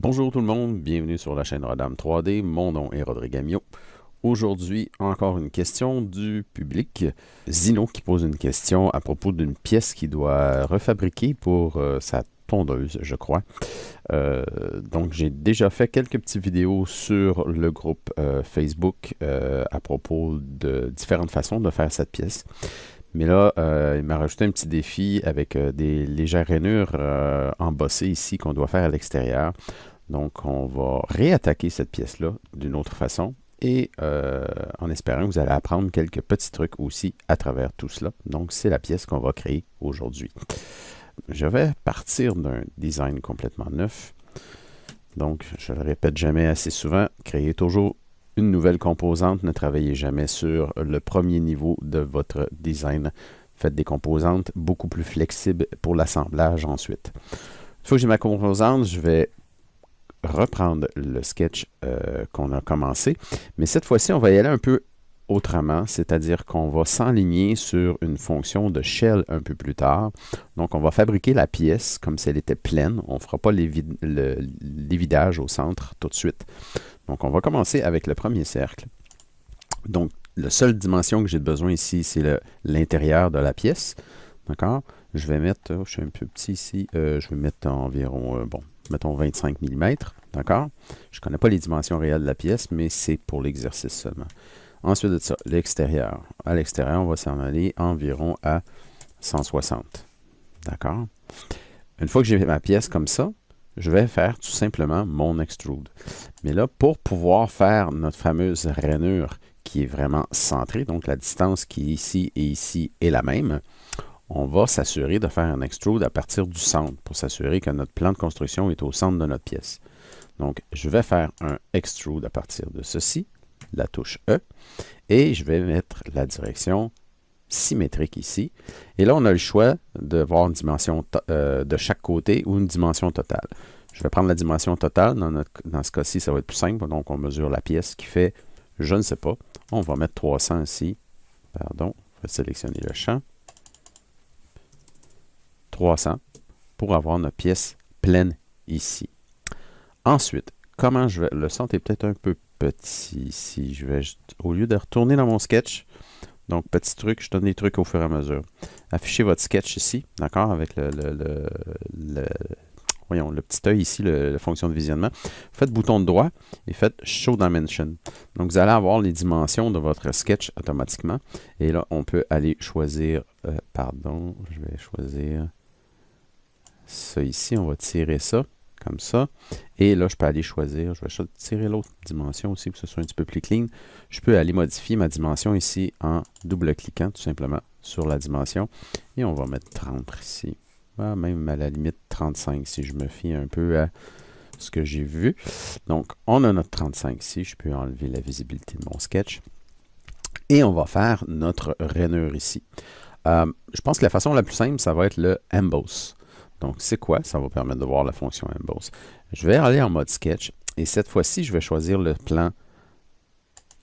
Bonjour tout le monde, bienvenue sur la chaîne Rodam 3D. Mon nom est Rodrigue Amiot. Aujourd'hui, encore une question du public. Zino qui pose une question à propos d'une pièce qu'il doit refabriquer pour sa tondeuse, je crois. Donc, j'ai déjà fait quelques petites vidéos sur le groupe Facebook à propos de différentes façons de faire cette pièce. Mais là, il m'a rajouté un petit défi avec des légères rainures embossées ici qu'on doit faire à l'extérieur. Donc, on va réattaquer cette pièce-là d'une autre façon et en espérant que vous allez apprendre quelques petits trucs aussi à travers tout cela. Donc, c'est la pièce qu'on va créer aujourd'hui. Je vais partir d'un design complètement neuf. Donc, je le répète jamais assez souvent, créez toujours une nouvelle composante. Ne travaillez jamais sur le premier niveau de votre design. Faites des composantes beaucoup plus flexibles pour l'assemblage ensuite. Une fois que j'ai ma composante, je vais reprendre le sketch qu'on a commencé. Mais cette fois-ci, on va y aller un peu autrement, c'est-à-dire qu'on va s'enligner sur une fonction de shell un peu plus tard. Donc, on va fabriquer la pièce comme si elle était pleine. On ne fera pas les vidages au centre tout de suite. Donc, on va commencer avec le premier cercle. Donc, la seule dimension que j'ai besoin ici, c'est l'intérieur de la pièce. D'accord? Je vais mettre, je suis un peu petit ici, je vais mettre environ, mettons 25 mm. D'accord? Je ne connais pas les dimensions réelles de la pièce, mais c'est pour l'exercice seulement. Ensuite de ça, l'extérieur. À l'extérieur, on va s'en aller environ à 160. D'accord? Une fois que j'ai ma pièce comme ça, je vais faire tout simplement mon extrude. Mais là, pour pouvoir faire notre fameuse rainure qui est vraiment centrée, donc la distance qui est ici est la même, on va s'assurer de faire un extrude à partir du centre pour s'assurer que notre plan de construction est au centre de notre pièce. Donc, je vais faire un extrude à partir de ceci, la touche E, et je vais mettre la direction symétrique ici. Et là, on a le choix de voir une dimension de chaque côté ou une dimension totale. Je vais prendre la dimension totale. Dans ce cas-ci, ça va être plus simple. Donc, on mesure la pièce qui fait, je ne sais pas. On va mettre 300 ici. Pardon, on va sélectionner le champ. 300 pour avoir notre pièce pleine ici. Ensuite, comment je vais... Le centre est peut-être un peu petit ici. Je vais, au lieu de retourner dans mon sketch, donc petit truc, je donne des trucs au fur et à mesure. Affichez votre sketch ici, d'accord, avec voyons, le petit œil ici, la fonction de visionnement. Faites bouton droit et faites Show Dimension. Donc, vous allez avoir les dimensions de votre sketch automatiquement. Et là, on peut aller choisir, je vais choisir ça ici. On va tirer ça, comme ça. Et là, je peux aller choisir, je vais tirer l'autre dimension aussi pour que ce soit un petit peu plus clean. Je peux aller modifier ma dimension ici en double-cliquant tout simplement sur la dimension. Et on va mettre 30 ici. Même à la limite 35 si je me fie un peu à ce que j'ai vu. Donc, on a notre 35 ici. Je peux enlever la visibilité de mon sketch. Et on va faire notre rainure ici. Je pense que la façon la plus simple, ça va être le Emboss. Donc, c'est quoi? Ça va permettre de voir la fonction Emboss. Je vais aller en mode sketch. Et cette fois-ci, je vais choisir le plan,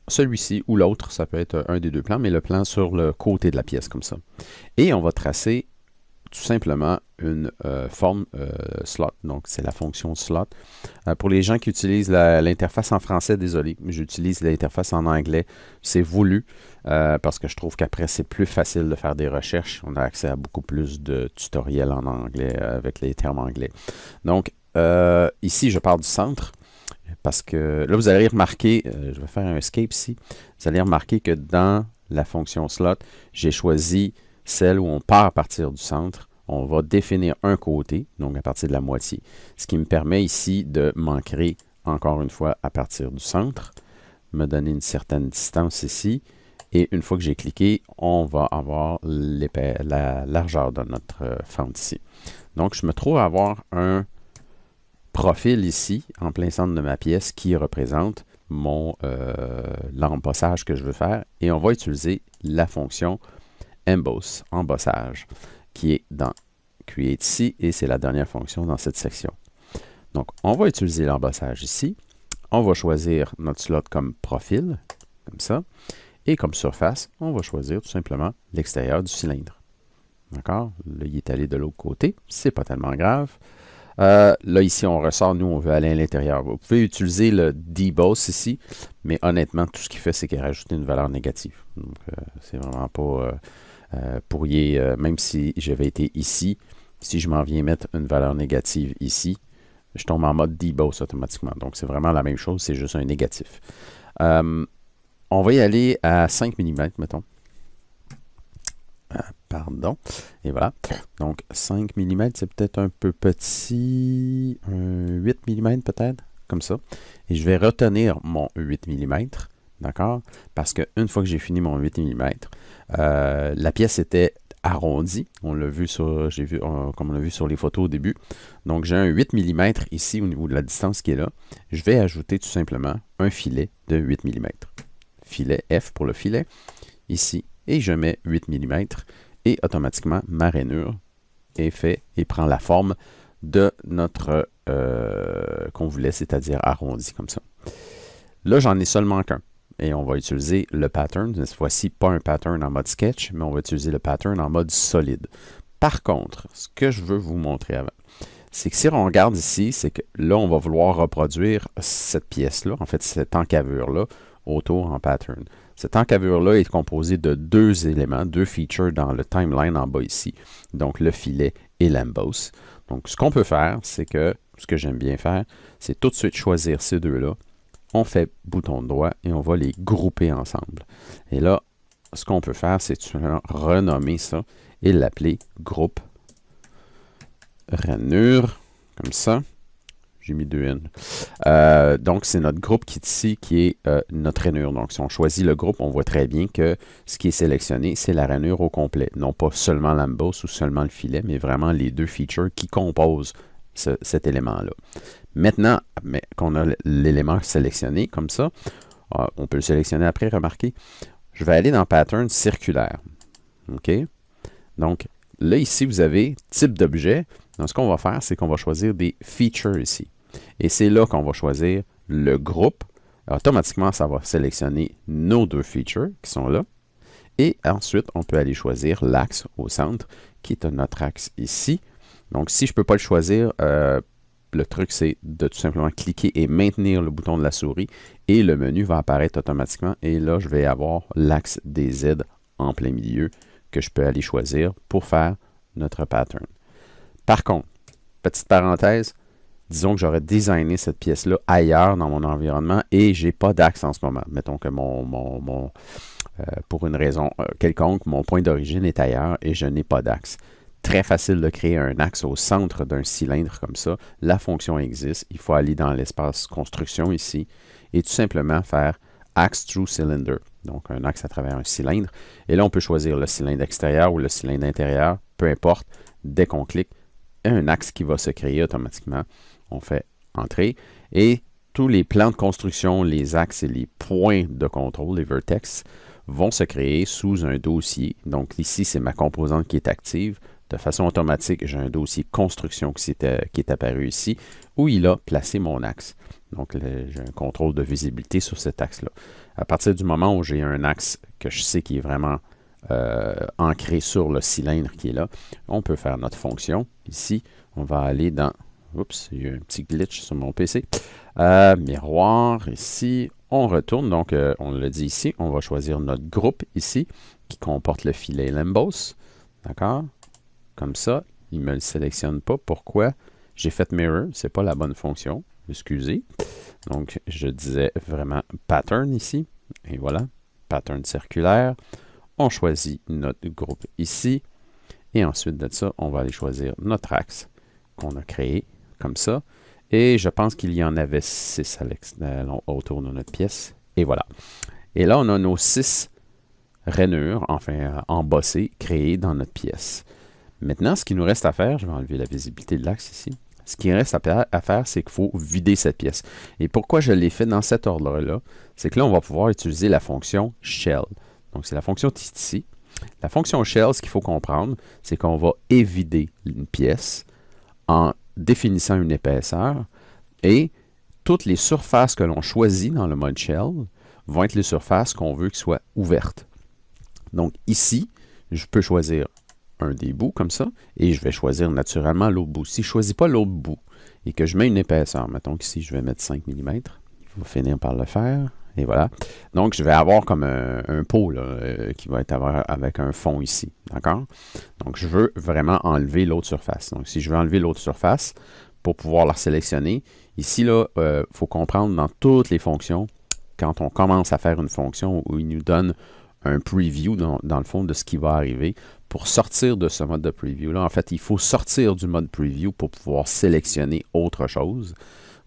celui-ci ou l'autre. Ça peut être un des deux plans, mais le plan sur le côté de la pièce, comme ça. Et on va tracer tout simplement une forme slot. Donc, c'est la fonction slot. Pour les gens qui utilisent l'interface en français, désolé, j'utilise l'interface en anglais. C'est voulu parce que je trouve qu'après, c'est plus facile de faire des recherches. On a accès à beaucoup plus de tutoriels en anglais avec les termes anglais. Donc, ici, je pars du centre parce que là, vous allez remarquer, je vais faire un escape ici, vous allez remarquer que dans la fonction slot, j'ai choisi celle où on part à partir du centre. On va définir un côté, donc à partir de la moitié. Ce qui me permet ici de m'ancrer, encore une fois, à partir du centre, me donner une certaine distance ici. Et une fois que j'ai cliqué, on va avoir la largeur de notre fente ici. Donc, je me trouve à avoir un profil ici, en plein centre de ma pièce, qui représente l'embossage que je veux faire. Et on va utiliser la fonction Emboss, embossage, qui est dans Create ici, et c'est la dernière fonction dans cette section. Donc, on va utiliser l'embossage ici. On va choisir notre slot comme profil, comme ça. Et comme surface, on va choisir tout simplement l'extérieur du cylindre. D'accord? Là, il est allé de l'autre côté. C'est pas tellement grave. Là, ici, on ressort. Nous, on veut aller à l'intérieur. Vous pouvez utiliser le deboss ici, mais honnêtement, tout ce qu'il fait, c'est qu'il rajoute une valeur négative. Donc, c'est vraiment pas... pourriez, même si j'avais été ici, si je m'en viens mettre une valeur négative ici, je tombe en mode deboss automatiquement. Donc, c'est vraiment la même chose, c'est juste un négatif. On va y aller à 5 mm, mettons. Pardon. Et voilà. Donc, 5 mm, c'est peut-être un peu petit. Un 8 mm peut-être, comme ça. Et je vais retenir mon 8 mm, d'accord? Parce qu'une fois que j'ai fini mon 8 mm, la pièce était arrondie. On l'a vu sur, comme on l'a vu sur les photos au début. Donc, j'ai un 8 mm ici au niveau de la distance qui est là. Je vais ajouter tout simplement un filet de 8 mm. Filet F pour le filet, ici. Et je mets 8 mm et automatiquement ma rainure est faite et prend la forme de notre qu'on voulait, c'est-à-dire arrondi comme ça. Là, j'en ai seulement qu'un. Et on va utiliser le pattern. Cette fois-ci, pas un pattern en mode sketch, mais on va utiliser le pattern en mode solide. Par contre, ce que je veux vous montrer avant, c'est que si on regarde ici, c'est que là, on va vouloir reproduire cette pièce-là, en fait, cette encavure-là, autour en pattern. Cette encavure-là est composée de deux éléments, deux features dans le timeline en bas ici. Donc, le filet et l'emboss. Donc, ce qu'on peut faire, c'est que, ce que j'aime bien faire, c'est tout de suite choisir ces deux-là. On fait bouton droit et on va les grouper ensemble. Et là, ce qu'on peut faire, c'est renommer ça et l'appeler groupe rainure, comme ça. J'ai mis 2 N. Donc, c'est notre groupe qui est ici, qui est notre rainure. Donc, si on choisit le groupe, on voit très bien que ce qui est sélectionné, c'est la rainure au complet. Non pas seulement l'emboss ou seulement le filet, mais vraiment les deux features qui composent cet élément-là. Maintenant, qu'on a l'élément sélectionné comme ça, on peut le sélectionner après, remarquez. Je vais aller dans Pattern circulaire. OK? Donc, là, ici, vous avez type d'objet. Donc, ce qu'on va faire, c'est qu'on va choisir des features ici. Et c'est là qu'on va choisir le groupe. Automatiquement, ça va sélectionner nos deux features qui sont là. Et ensuite, on peut aller choisir l'axe au centre, qui est notre axe ici. Donc, si je ne peux pas le choisir, le truc, c'est de tout simplement cliquer et maintenir le bouton de la souris. Et le menu va apparaître automatiquement. Et là, je vais avoir l'axe des Z en plein milieu que je peux aller choisir pour faire notre pattern. Par contre, petite parenthèse, disons que j'aurais designé cette pièce-là ailleurs dans mon environnement et je n'ai pas d'axe en ce moment. Mettons que pour une raison quelconque, mon point d'origine est ailleurs et je n'ai pas d'axe. Très facile de créer un axe au centre d'un cylindre comme ça. La fonction existe. Il faut aller dans l'espace construction ici et tout simplement faire axe through cylinder. Donc, un axe à travers un cylindre. Et là, on peut choisir le cylindre extérieur ou le cylindre intérieur, peu importe. Dès qu'on clique, un axe qui va se créer automatiquement. On fait Entrée. Et tous les plans de construction, les axes et les points de contrôle, les vertex, vont se créer sous un dossier. Donc, ici, c'est ma composante qui est active. De façon automatique, j'ai un dossier construction qui est apparu ici, où il a placé mon axe. Donc, j'ai un contrôle de visibilité sur cet axe-là. À partir du moment où j'ai un axe que je sais qui est vraiment ancré sur le cylindre qui est là, on peut faire notre fonction. Ici, on va aller dans... Oups, il y a un petit glitch sur mon PC. Miroir, ici, on retourne. Donc, on l'a dit ici, on va choisir notre groupe ici, qui comporte le filet et l'emboss. D'accord? Comme ça, il ne me le sélectionne pas. Pourquoi? J'ai fait Mirror, ce n'est pas la bonne fonction. Excusez. Donc, je disais vraiment Pattern ici. Et voilà, Pattern circulaire. On choisit notre groupe ici. Et ensuite de ça, on va aller choisir notre axe qu'on a créé comme ça. Et je pense qu'il y en avait 6 autour de notre pièce. Et voilà. Et là, on a nos 6 rainures, enfin embossées, créées dans notre pièce. Maintenant, ce qu'il nous reste à faire, je vais enlever la visibilité de l'axe ici. Ce qui reste à faire, c'est qu'il faut vider cette pièce. Et pourquoi je l'ai fait dans cet ordre-là? C'est que là, on va pouvoir utiliser la fonction shell. Donc, c'est la fonction qui est ici. La fonction shell, ce qu'il faut comprendre, c'est qu'on va évider une pièce en définissant une épaisseur et toutes les surfaces que l'on choisit dans le mode shell vont être les surfaces qu'on veut qu'elles soient ouvertes. Donc, ici, je peux choisir un des bouts comme ça, et je vais choisir naturellement l'autre bout. Si je ne choisis pas l'autre bout et que je mets une épaisseur, mettons qu'ici je vais mettre 5 mm, il va finir par le faire, et voilà. Donc je vais avoir comme un pot là, qui va être avec un fond ici, d'accord? Donc je veux vraiment enlever l'autre surface. Donc si je veux enlever l'autre surface, pour pouvoir la sélectionner, ici, il faut comprendre dans toutes les fonctions, quand on commence à faire une fonction où il nous donne un preview dans le fond de ce qui va arriver, pour sortir de ce mode de preview-là, en fait, il faut sortir du mode preview pour pouvoir sélectionner autre chose,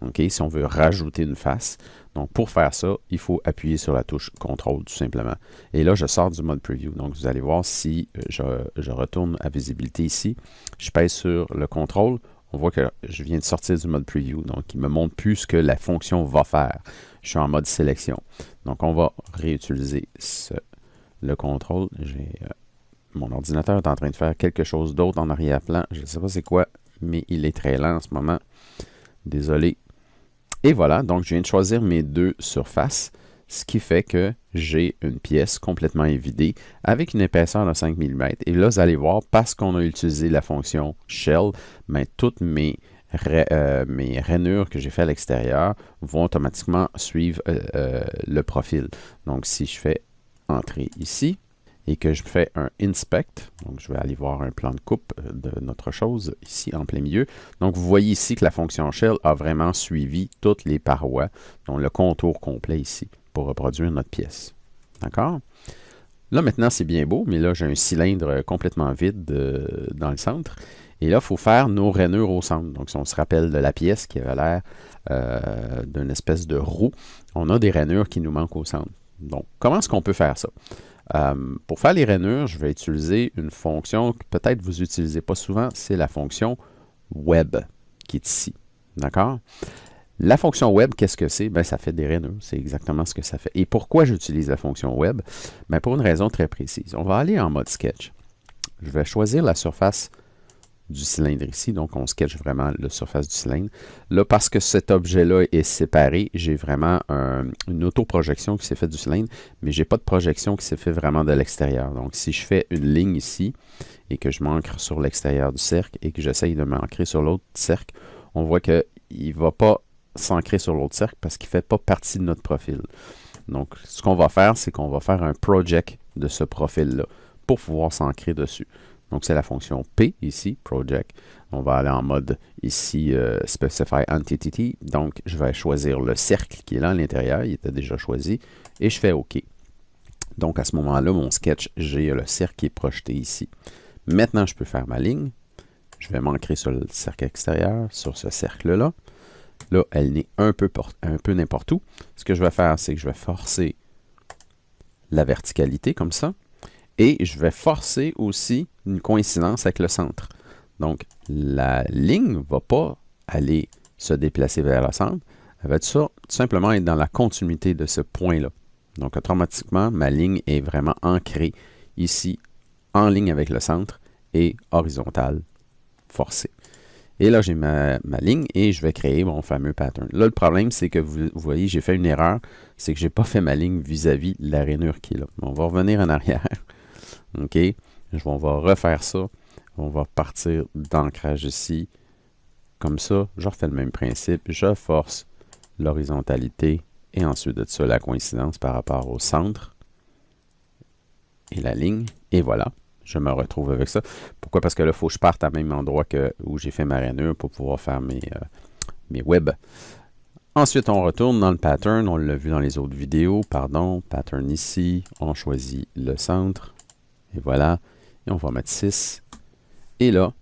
okay, si on veut rajouter une face. Donc, pour faire ça, il faut appuyer sur la touche CTRL, tout simplement. Et là, je sors du mode preview. Donc, vous allez voir si je retourne à visibilité ici, je pèse sur le CTRL, on voit que je viens de sortir du mode preview, donc il ne me montre plus ce que la fonction va faire. Je suis en mode sélection. Donc, on va réutiliser le contrôle. Mon ordinateur est en train de faire quelque chose d'autre en arrière-plan. Je ne sais pas c'est quoi, mais il est très lent en ce moment. Désolé. Et voilà, donc je viens de choisir mes deux surfaces, ce qui fait que j'ai une pièce complètement évidée avec une épaisseur de 5 mm. Et là, vous allez voir, parce qu'on a utilisé la fonction shell, ben, toutes mes rainures que j'ai fait à l'extérieur vont automatiquement suivre le profil. Donc, si je fais entrer ici et que je fais un inspect, donc je vais aller voir un plan de coupe de notre chose ici en plein milieu. Donc, vous voyez ici que la fonction shell a vraiment suivi toutes les parois, donc le contour complet ici, pour reproduire notre pièce. D'accord? Là, maintenant, c'est bien beau, mais là, j'ai un cylindre complètement vide dans le centre. Et là, il faut faire nos rainures au centre. Donc, si on se rappelle de la pièce qui avait l'air d'une espèce de roue, on a des rainures qui nous manquent au centre. Donc, comment est-ce qu'on peut faire ça? Pour faire les rainures, je vais utiliser une fonction que peut-être vous n'utilisez pas souvent, c'est la fonction web qui est ici. D'accord? La fonction web, qu'est-ce que c'est? Ben, ça fait des rainures. C'est exactement ce que ça fait. Et pourquoi j'utilise la fonction web? Ben, pour une raison très précise. On va aller en mode sketch. Je vais choisir la surface du cylindre ici. Donc, on sketch vraiment la surface du cylindre. Là, parce que cet objet-là est séparé, j'ai vraiment une autoprojection qui s'est faite du cylindre, mais je n'ai pas de projection qui s'est faite vraiment de l'extérieur. Donc, si je fais une ligne ici et que je m'ancre sur l'extérieur du cercle et que j'essaye de m'ancrer sur l'autre cercle, on voit qu'il ne va pas s'ancrer sur l'autre cercle parce qu'il ne fait pas partie de notre profil. Donc, ce qu'on va faire, c'est qu'on va faire un project de ce profil-là pour pouvoir s'ancrer dessus. Donc, c'est la fonction P ici, project. On va aller en mode ici, specify entity. Donc, je vais choisir le cercle qui est là à l'intérieur. Il était déjà choisi. Et je fais OK. Donc, à ce moment-là, mon sketch, j'ai le cercle qui est projeté ici. Maintenant, je peux faire ma ligne. Je vais m'ancrer sur le cercle extérieur, sur ce cercle-là. Là, elle n'est un peu n'importe où. Ce que je vais faire, c'est que je vais forcer la verticalité comme ça. Et je vais forcer aussi une coïncidence avec le centre. Donc, la ligne ne va pas aller se déplacer vers le centre. Elle va tout simplement être dans la continuité de ce point-là. Donc, automatiquement, ma ligne est vraiment ancrée ici, en ligne avec le centre et horizontale, forcée. Et là, j'ai ma ligne et je vais créer mon fameux pattern. Là, le problème, c'est que vous voyez, j'ai fait une erreur. C'est que je n'ai pas fait ma ligne vis-à-vis de la rainure qui est là. On va revenir en arrière. OK? On va refaire ça. On va partir d'ancrage ici. Comme ça, je refais le même principe. Je force l'horizontalité et ensuite de ça, la coïncidence par rapport au centre et la ligne. Et voilà. Je me retrouve avec ça. Pourquoi? Parce que là, il faut que je parte à même endroit où j'ai fait ma rainure pour pouvoir faire mes webs. Ensuite, on retourne dans le pattern. On l'a vu dans les autres vidéos. Pardon. Pattern ici. On choisit le centre. Et voilà. Et on va mettre 6. Et là,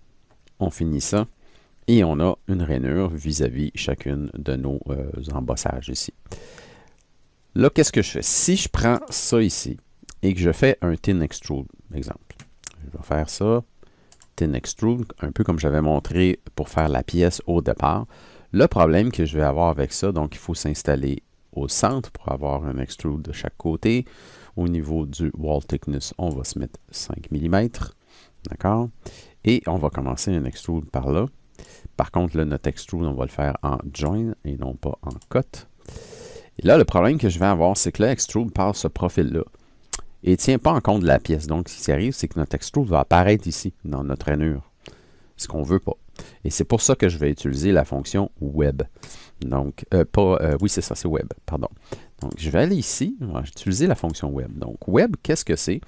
on finit ça. Et on a une rainure vis-à-vis chacune de nos embossages ici. Là, qu'est-ce que je fais? Si je prends ça ici et que je fais un thin extrude, exemple. Je vais faire ça, thin extrude, un peu comme j'avais montré pour faire la pièce au départ. Le problème que je vais avoir avec ça, donc il faut s'installer au centre pour avoir un extrude de chaque côté. Au niveau du wall thickness, on va se mettre 5 mm. D'accord? Et on va commencer un extrude par là. Par contre, là, notre extrude, on va le faire en join et non pas en cut. Et là, le problème que je vais avoir, c'est que l'extrude par ce profil-là. et ne tient pas en compte de la pièce. Donc, ce qui arrive, c'est que notre extrude va apparaître ici, dans notre rainure, ce qu'on ne veut pas. Et c'est pour ça que je vais utiliser la fonction web. Donc, oui, c'est ça, c'est web, pardon. Donc, je vais aller ici, je vais utiliser la fonction web. Donc, web, qu'est-ce que c'est?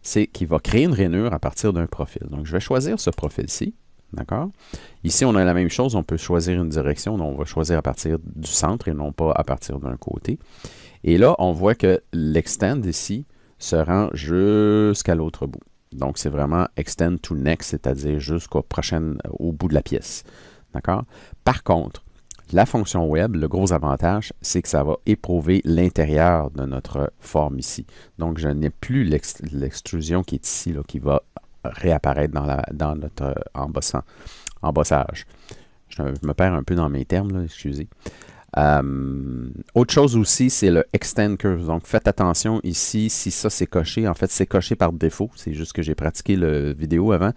C'est qu'il va créer une rainure à partir d'un profil. Donc, je vais choisir ce profil-ci, d'accord? Ici, on a la même chose, on peut choisir une direction, donc on va choisir à partir du centre et non pas à partir d'un côté. Et là, on voit que l'extend ici se rend jusqu'à l'autre bout. Donc, c'est vraiment extend to next, c'est-à-dire au bout de la pièce. D'accord? Par contre, la fonction web, le gros avantage, c'est que ça va éprouver l'intérieur de notre forme ici. Donc, je n'ai plus l'extrusion qui est ici, là, qui va réapparaître dans notre embossage. Je me perds un peu dans mes termes, là, excusez. Autre chose aussi, c'est le Extend Curve. Donc, faites attention ici, si ça c'est coché. En fait, c'est coché par défaut. C'est juste que j'ai pratiqué la vidéo avant.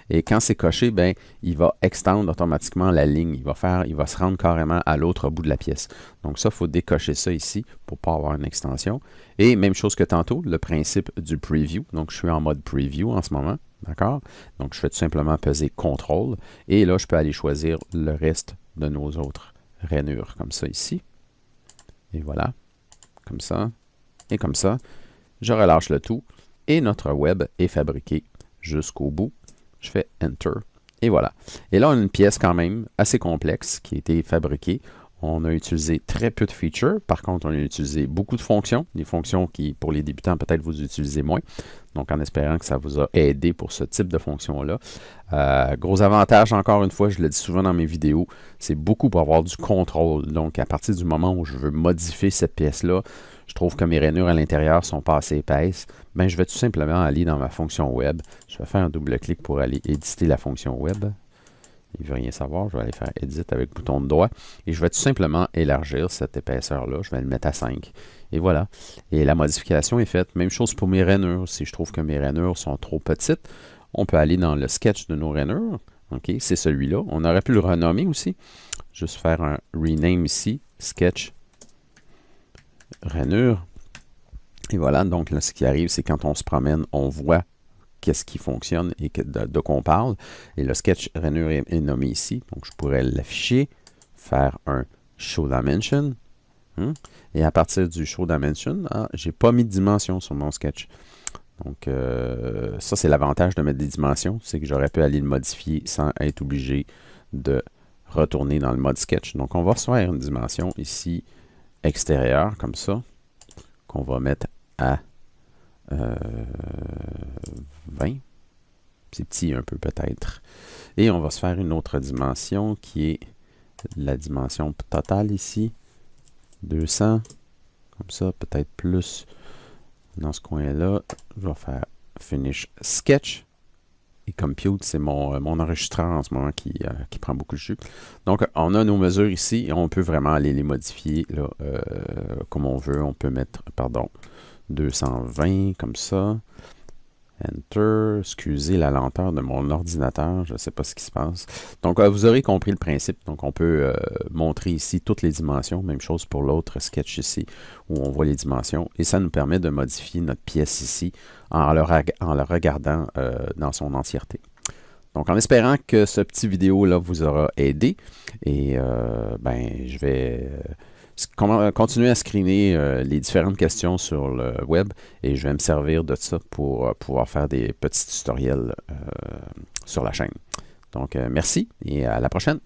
Et quand c'est coché, ben, il va extendre automatiquement la ligne. Il va se rendre carrément à l'autre bout de la pièce. Donc, ça, il faut décocher ça ici pour ne pas avoir une extension. Et même chose que tantôt, le principe du preview. Donc, je suis en mode preview en ce moment. D'accord? Donc, je fais tout simplement peser CTRL. Et là, je peux aller choisir le reste de nos autres rainure comme ça ici. Et voilà. Comme ça. Et comme ça. Je relâche le tout. Et notre web est fabriqué jusqu'au bout. Je fais Enter. Et voilà. Et là, on a une pièce quand même assez complexe qui a été fabriquée. On a utilisé très peu de features. Par contre, on a utilisé beaucoup de fonctions. Des fonctions qui, pour les débutants, peut-être vous utilisez moins. Donc, en espérant que ça vous a aidé pour ce type de fonction-là. Gros avantage, encore une fois, je le dis souvent dans mes vidéos, c'est beaucoup pour avoir du contrôle. Donc, à partir du moment où je veux modifier cette pièce-là, je trouve que mes rainures à l'intérieur sont pas assez épaisses, ben, je vais tout simplement aller dans ma fonction web. Je vais faire un double-clic pour aller éditer la fonction web. Il ne veut rien savoir, je vais aller faire Edit avec le bouton de doigt et je vais tout simplement élargir cette épaisseur-là. Je vais le mettre à 5. Et voilà. Et la modification est faite. Même chose pour mes rainures. Si je trouve que mes rainures sont trop petites, on peut aller dans le sketch de nos rainures. OK, c'est celui-là. On aurait pu le renommer aussi. Juste faire un rename ici. Sketch rainure. Et voilà. Donc là, ce qui arrive, c'est quand on se promène, on voit qu'est-ce qui fonctionne et de quoi on parle. Et le sketch rainure est nommé ici. Donc, je pourrais l'afficher, faire un show dimension. Et à partir du show dimension, je n'ai pas mis de dimension sur mon sketch. Donc, ça, c'est l'avantage de mettre des dimensions. C'est que j'aurais pu aller le modifier sans être obligé de retourner dans le mode sketch. Donc, on va se faire une dimension ici extérieure, comme ça, qu'on va mettre à 20. C'est petit un peu peut-être. Et on va se faire une autre dimension qui est la dimension totale ici. 200. Comme ça, peut-être plus dans ce coin-là. Je vais faire Finish Sketch. Et Compute, c'est mon enregistreur en ce moment qui prend beaucoup de jus. Donc, on a nos mesures ici et on peut vraiment aller les modifier là, comme on veut. On peut mettre, 220 comme ça. Enter. Excusez la lenteur de mon ordinateur. Je ne sais pas ce qui se passe. Donc, vous aurez compris le principe. Donc, on peut montrer ici toutes les dimensions. Même chose pour l'autre sketch ici, où on voit les dimensions. Et ça nous permet de modifier notre pièce ici en la regardant dans son entièreté. Donc, en espérant que ce petit vidéo-là vous aura aidé. Et je vais continuer à screener les différentes questions sur le web et je vais me servir de ça pour pouvoir faire des petits tutoriels sur la chaîne. Donc, merci et à la prochaine.